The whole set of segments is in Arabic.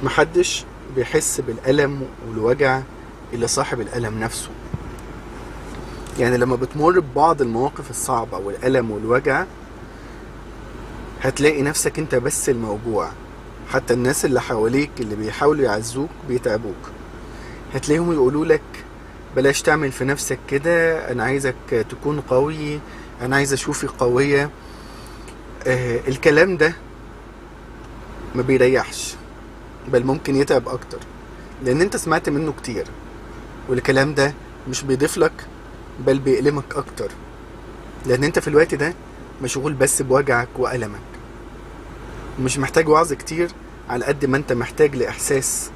محدش بيحس بالألم والوجع إلا صاحب الألم نفسه. يعني لما بتمر ببعض المواقف الصعبة والألم والوجع هتلاقي نفسك انت بس الموجوع، حتى الناس اللي حواليك اللي بيحاولوا يعزوك بيتعبوك. هتلاقيهم يقولوا لك بلاش تعمل في نفسك كده، انا عايزك تكون قوي، انا عايز اشوفك قوية. الكلام ده ما بيريحش، بل ممكن يتعب اكتر، لان انت سمعت منه كتير، والكلام ده مش بيضيف لك بل بيألمك اكتر، لان انت في الوقت ده مشغول بس بوجعك وألمك، ومش محتاج وعظ كتير على قد ما انت محتاج لإحساس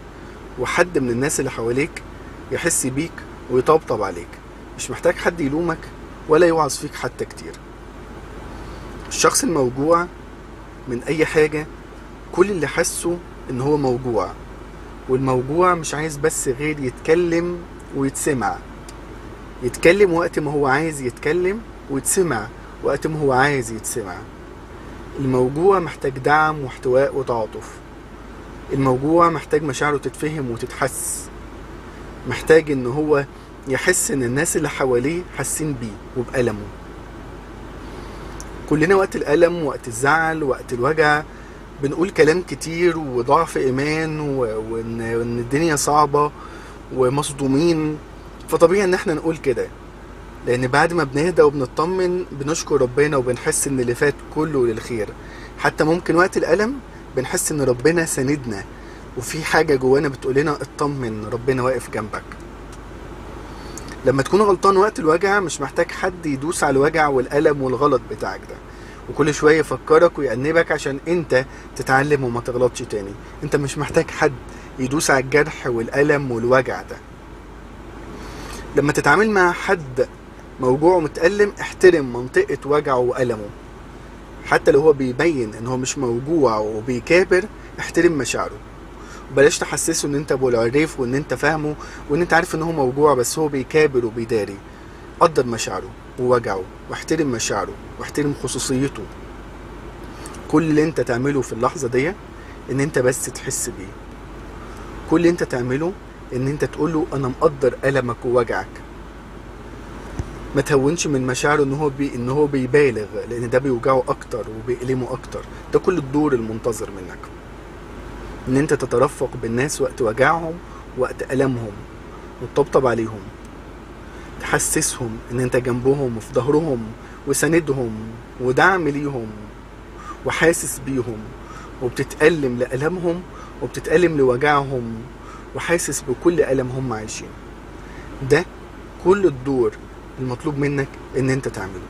وحد من الناس اللي حواليك يحس بيك ويطبطب عليك. مش محتاج حد يلومك ولا يوعظ فيك حتى كتير. الشخص الموجوع من اي حاجة كل اللي حسه ان هو موجوع، والموجوع مش عايز بس غير يتكلم ويتسمع. يتكلم وقت ما هو عايز يتكلم، ويتسمع وقت ما هو عايز يتسمع. الموجوع محتاج دعم واحتواء وتعاطف. الموجوع محتاج مشاعره تتفهم وتتحس، محتاج ان هو يحس ان الناس اللي حواليه حاسين بيه وبألمه. كلنا وقت الألم، وقت الزعل، وقت الوجع بنقول كلام كتير وضعف ايمان وان الدنيا صعبة ومصدومين. فطبيعي ان احنا نقول كده، لان بعد ما بنهدى وبنطمن بنشكر ربنا وبنحس ان اللي فات كله للخير. حتى ممكن وقت الألم بنحس ان ربنا ساندنا، وفي حاجة جوانا بتقولنا اطمن، ربنا واقف جنبك. لما تكون غلطان وقت الوجع مش محتاج حد يدوس على الوجع والألم والغلط بتاعك ده، وكل شوية يفكرك ويأنبك عشان انت تتعلم وما تغلطش تاني. انت مش محتاج حد يدوس على الجرح والألم والوجع ده. لما تتعامل مع حد موجوع ومتألم احترم منطقة وجعه وألمه، حتى لو هو بيبين ان هو مش موجوع وبيكابر. احترم مشاعره، وبلاش تحسسه ان انت ابو العريف وان انت فاهمه وان انت عارف ان هو موجوع بس هو بيكابر وبيداري. قدر مشاعره ووجعه، واحترم مشاعره واحترم خصوصيته. كل اللي انت تعمله في اللحظة دي ان انت بس تحس بيه. كل اللي انت تعمله ان انت تقوله انا مقدر ألمك ووجعك. ما تهونش من مشاعره ان هو بيبالغ، لان ده بيوجعه اكتر وبيألمه اكتر. ده كل الدور المنتظر منك، ان انت تترفق بالناس وقت وجعهم وقت ألمهم، وتطبطب عليهم، تحسسهم ان انت جنبهم وفي ظهرهم وساندهم ودعم ليهم وحاسس بيهم، وبتتألم لألمهم وبتتألم لوجعهم، وحاسس بكل ألم هم عايشين. ده كل الدور المطلوب منك ان انت تعمله.